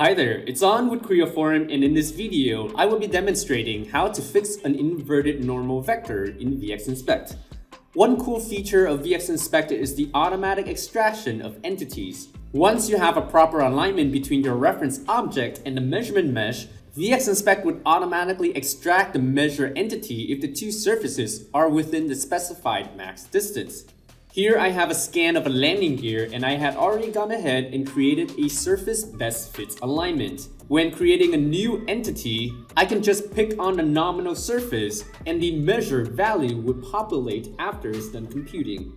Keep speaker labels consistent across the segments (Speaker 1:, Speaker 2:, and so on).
Speaker 1: Hi there, it's On with CREAFORM, and in this video, I will be demonstrating how to fix an inverted normal vector in VXinspect. One cool feature of VXinspect is the automatic extraction of entities. Once you have a proper alignment between your reference object and the measurement mesh, VXinspect would automatically extract the measure entity if the two surfaces are within the specified max distance. Here I have a scan of a landing gear, and I had already gone ahead and created a surface best fits alignment. When creating a new entity, I can just pick on the nominal surface and the measured value would populate after it's done computing.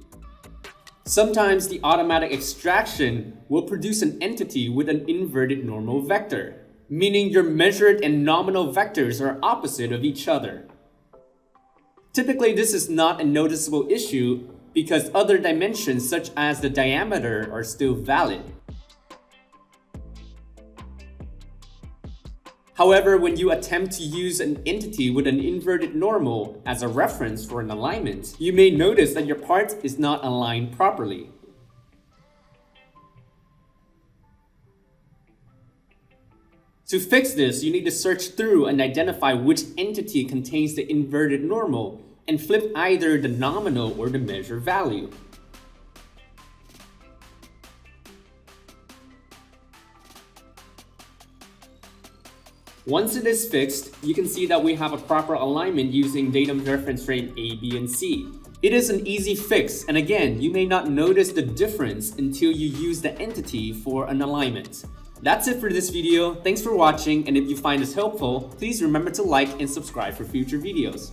Speaker 1: Sometimes the automatic extraction will produce an entity with an inverted normal vector, meaning your measured and nominal vectors are opposite of each other. Typically, this is not a noticeable issue because other dimensions such as the diameter are still valid. However, when you attempt to use an entity with an inverted normal as a reference for an alignment, you may notice that your part is not aligned properly. To fix this, you need to search through and identify which entity contains the inverted normal and flip either the nominal or the measure value. Once it is fixed, you can see that we have a proper alignment using datum reference frame A, B, and C. It is an easy fix, and again, you may not notice the difference until you use the entity for an alignment. That's it for this video. Thanks for watching, and if you find this helpful, please remember to like and subscribe for future videos.